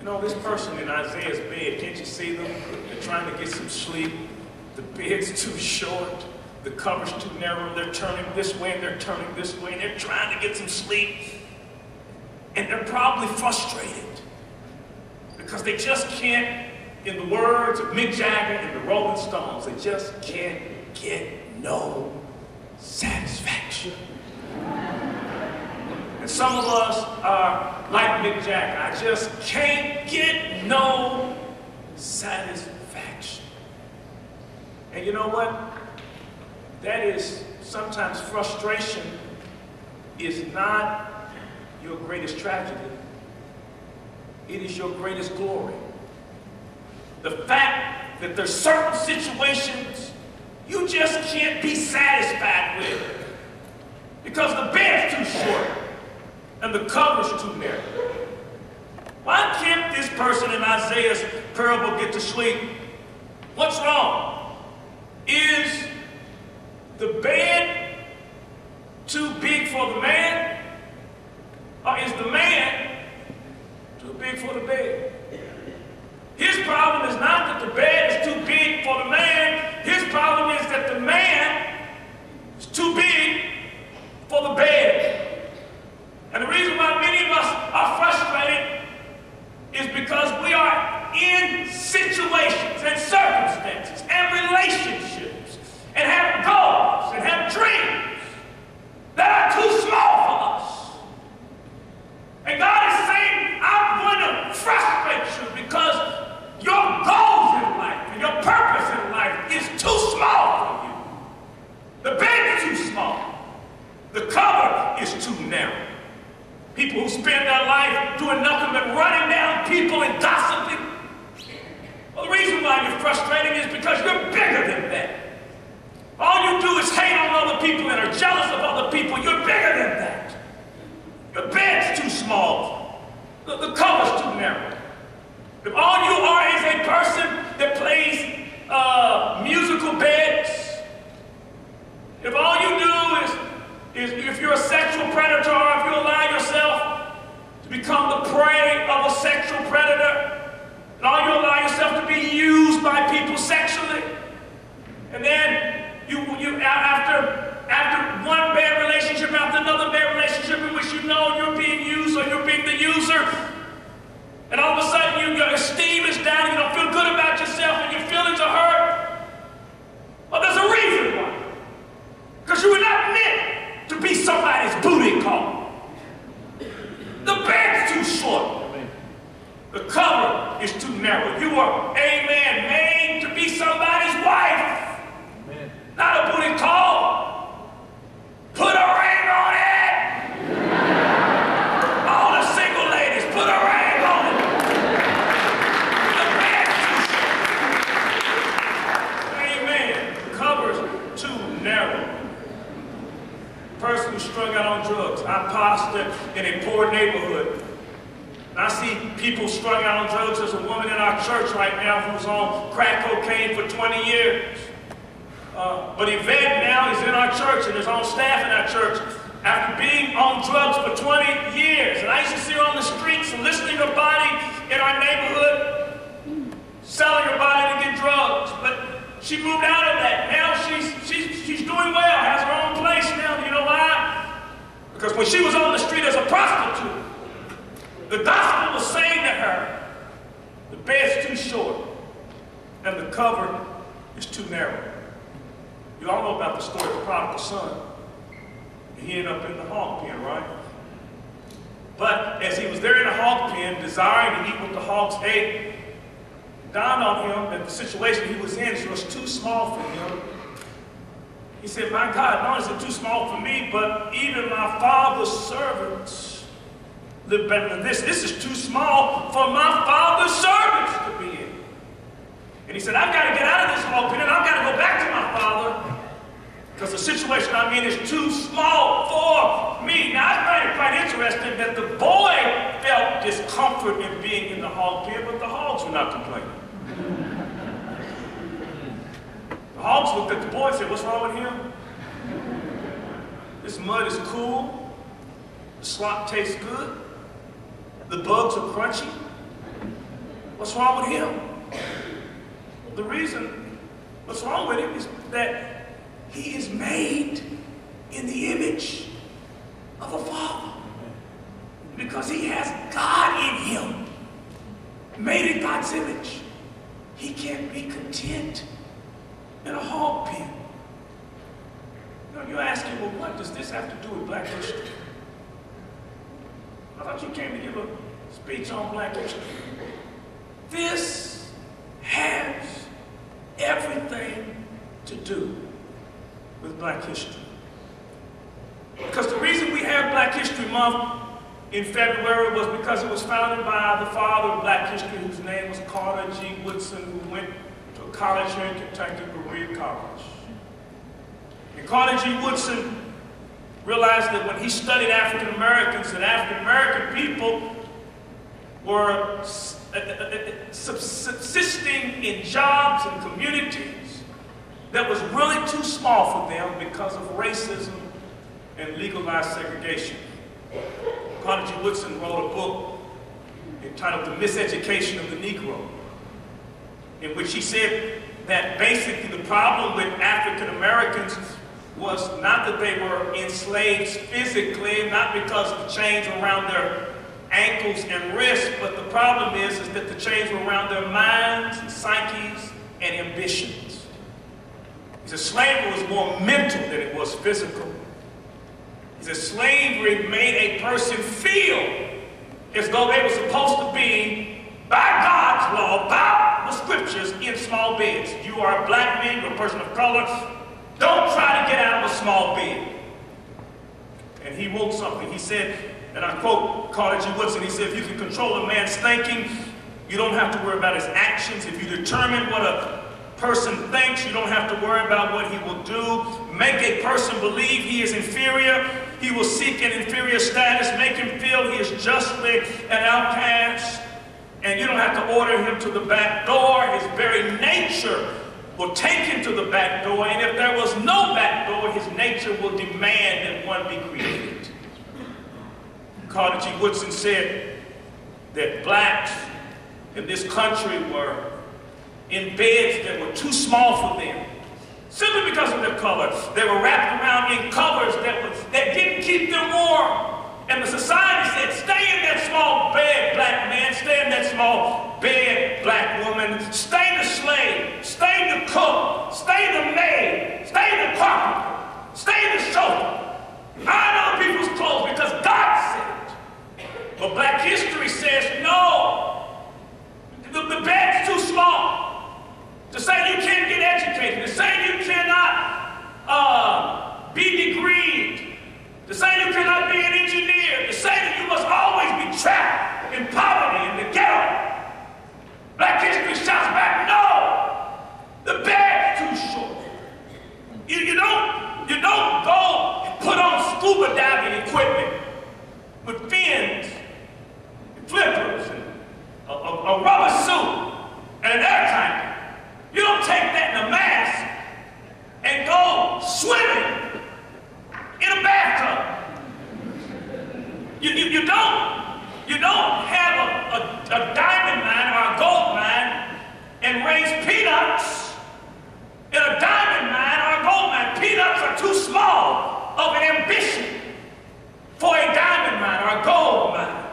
know, this person in Isaiah's bed, can't you see them? They're trying to get some sleep. The bed's too short. The cover's too narrow. They're turning this way and they're turning this way. And they're trying to get some sleep. And they're probably frustrated because they just can't, in the words of Mick Jagger and the Rolling Stones, they just can't get no satisfaction. And some of us are like Mick Jagger. I just can't get no satisfaction. And you know what? That is, sometimes frustration is not your greatest tragedy. It is your greatest glory. The fact that there's certain situations you just can't be satisfied with because the bed's too short and the cover's too narrow. Why can't this person in Isaiah's parable get to sleep? What's wrong? Is the bed too big for the man? Or is the man too big for the bed? His problem is not that the bed is too big for the man. His problem is that the man is too big for the bed. And the reason why many of us are frustrated is because we are in situations and circumstances and relationships and have goals and have dreams that are too small for us. And God is saying, I'm going to frustrate you because your goals in life and your purpose in life is too small for you. The bed is too small. The cover is too narrow. People who spend their life doing nothing but running down people and gossiping. Well, the reason why you're frustrated is because you're bigger than that. All you do is hate on other people and are jealous of other people. You're bigger than that. The bed's too small. The cover's too narrow. If all you are is a person that plays musical beds, if all you do is if you're a sexual predator or if you allow yourself to become the prey of a sexual predator, and all you allow yourself to be used by people sexually, and then you after one bad relationship after another bad relationship in which you know you're being used or you're being the user, and all of a sudden your esteem is down, you don't feel good about yourself, and your feelings are hurt. Well, there's a reason why. Because you were not meant to be somebody's booty call. The bed's too short. The cover is too narrow. You were, amen, made to be somebody's wife. Amen. Not a booty call. Put a ring on it. All the single ladies, put a ring on it. The bed's too short. Amen. The cover's too narrow. Person who's strung out on drugs. I pastor in a poor neighborhood. I see people strung out on drugs. There's a woman in our church right now who's on crack cocaine for 20 years. But Yvette now is in our church and is on staff in our church after being on drugs for 20 years. And I used to see her on the streets soliciting her body in our neighborhood, selling her body to get drugs. But she moved out of that. Now she's doing well, has her own place now. You know why? Because when she was on the street as a prostitute, the gospel was saying to her, the bed's too short and the cover is too narrow. You all know about the story of the prodigal son. He ended up in the hog pen, right? But as he was there in the hog pen, desiring to eat what the hogs ate, it dawned on him that the situation he was in was too small for him. He said, my God, not only is it too small for me, but even my father's servants live better than this. This is too small for my father's servants to be in. And he said, I've got to get out of this hog pen and I've got to go back to my father because the situation I'm in is too small for me. Now, I find it quite interesting that the boy felt discomfort in being in the hog pen, but the hogs were not complaining. The hogs looked at the boy and said, what's wrong with him? This mud is cool. The slop tastes good. The bugs are crunchy. What's wrong with him? The reason what's wrong with him is that he is made in the image of a father. Because he has God in him, made in God's image. He can't be content in a hog pen. You know, you're asking, well, what does this have to do with black history? I thought you came to give a speech on black history. This has everything to do with black history. Because the reason we have Black History Month in February was because it was founded by the father of black history, whose name was Carter G. Woodson, who went to a college here in Kentucky, Berea College. And Carter G. Woodson realized that when he studied African Americans, that African American people were subsisting in jobs and communities that was really too small for them because of racism and legalized segregation. Carter G. Woodson wrote a book entitled The Miseducation of the Negro, in which he said that basically the problem with African Americans was not that they were enslaved physically, not because of the chains around their ankles and wrists, but the problem is that the chains were around their minds and psyches and ambitions. He said slavery was more mental than it was physical. He said slavery made a person feel as though they were supposed to be, by God's law, by the scriptures, in small beds. You are a black man, you're a person of color, don't try to get out of a small bed. And he wrote something. He said, and I quote Carter G. Woodson, he said, if you can control a man's thinking, you don't have to worry about his actions. If you determine what a person thinks, you don't have to worry about what he will do. Make a person believe he is inferior, he will seek an inferior status. Make him feel he is justly an outcast, and you don't have to order him to the back door. His very nature will take him to the back door, and if there was no back door, his nature will demand that one be created. Carter G. Woodson said that blacks in this country were in beds that were too small for them, simply because of their color. They were wrapped around in covers that didn't keep them warm. And the society said, stay in that small bed, black man, stay in that small bed, black woman, stay the slave, stay the cook, stay the maid, stay the carpenter, stay the chauffeur. Iron other people's clothes because God said it. But black history says, no, the bed's too small. To say you can't get educated, to say you cannot be degreed, to say you cannot be an engineer, to say that you must always be trapped in poverty in the ghetto. Black history shouts back, no, the bed's too short. You don't go and put on scuba diving equipment with fins and flippers and a rubber suit and an air tank. You don't take that in a mask and go swimming in a bathtub. You don't have a diamond mine or a gold mine and raise peanuts in a diamond mine or a gold mine. Peanuts are too small of an ambition for a diamond mine or a gold mine.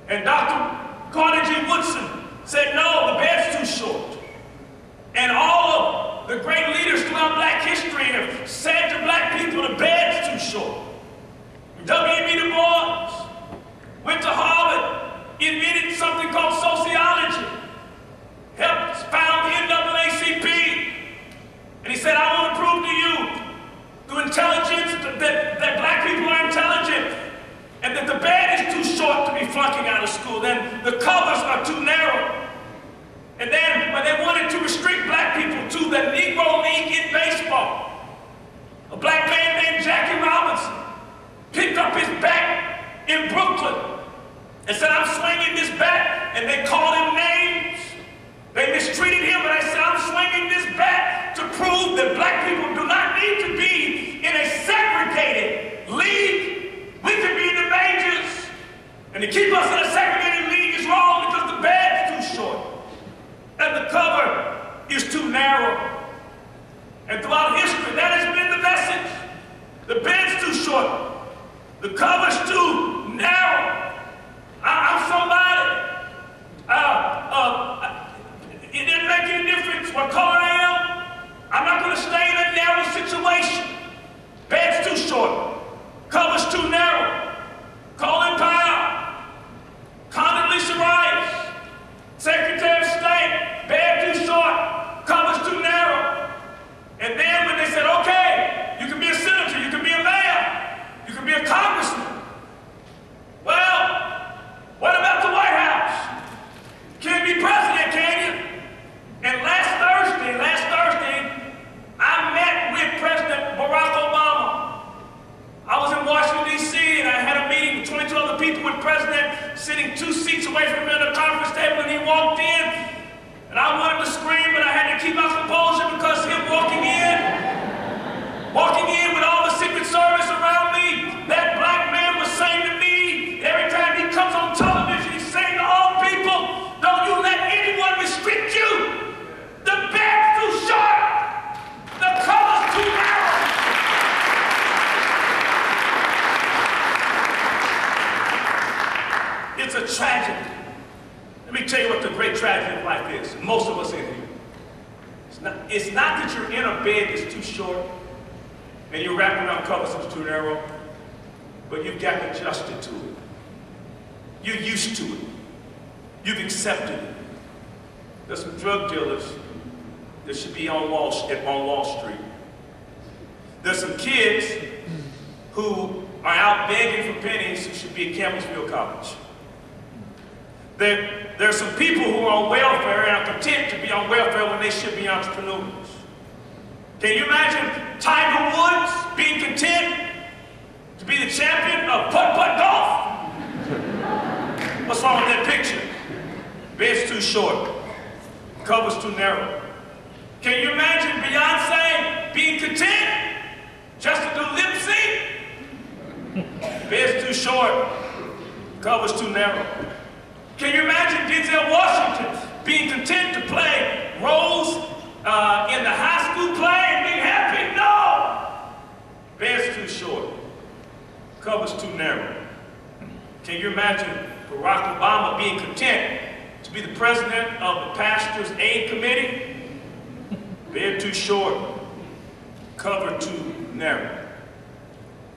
And Dr. Carter G. Woodson said, no, the bed's too short. And all of the great leaders throughout black history have said to black people, the bed's too short. W.E.B. Du Bois went to Harvard, invented something called sociology, helped found the NAACP, and he said, I want to prove to you through intelligence that black people are intelligent, and that the bed is too short to be flunking out of school, then the covers are too narrow. And then when they wanted to restrict black people to the Negro League in baseball, a black man named Jackie Robinson picked up his bat in Brooklyn and said, I'm swinging this bat, and they called him names. They mistreated him, but I said, I'm swinging this bat to prove that black people do not need to be in a segregated league. We can be in the majors, and to keep us in a segregated league is wrong because the bad And throughout history, that has been the message. The bed's too short. The cover's too narrow. I'm somebody. It didn't make any difference what color I am. I'm not going to stay in a narrow situation. Bed's too short. Cover's too narrow. Colin Powell. Condoleezza Rice. Secretary of State. Bed too short. Cover's too narrow. And then when they said, okay, you can be a senator, you can be a mayor, you can be a congressman. Well, what about the White House? Can't be president, can you? And last Thursday, I met with President Barack Obama. I was in Washington, D.C., and I had a meeting with 22 other people with the president sitting 2 seats away from me at the conference table, and he walked in, and I wanted to scream, but I had to keep my composure because him walking in with all the Secret Service around me, that black man was saying to me, every time he comes on television, he's saying to all people, don't you let anyone restrict you. The bed's too short. The color's too narrow. It's a tragedy. Let me tell you what the great tragedy of life is. Most of us in here. It's not that you're in a bed that's too short and you're wrapped around covers that's too narrow, but you've gotten adjusted to it. You're used to it. You've accepted it. There's some drug dealers that should be on Wall Street. There's some kids who are out begging for pennies who should be at Campbellsville College. There's some people who are on welfare and are content to be on welfare when they should be entrepreneurs. Can you imagine Tiger Woods being content to be the champion of putt-putt golf? What's wrong with that picture? Bed's too short. Cover's too narrow. Can you imagine Beyonce being content just to do lip sync? Bed's too short. Cover's too narrow. Can you imagine Denzel Washington being content to play roles in the high school play and being happy? No! Bed's too short. Cover's too narrow. Can you imagine Barack Obama being content to be the president of the Pastor's Aid Committee? Bed too short. Cover too narrow.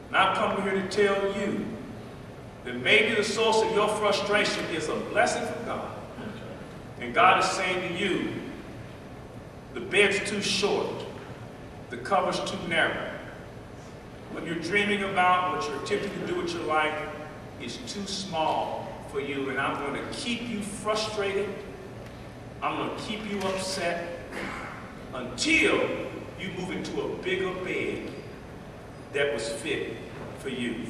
And I've come here to tell you that maybe the source of your frustration is a blessing from God. And God is saying to you, the bed's too short, the cover's too narrow. What you're dreaming about, what you're attempting to do with your life is too small for you, and I'm going to keep you frustrated. I'm going to keep you upset until you move into a bigger bed that was fit for you.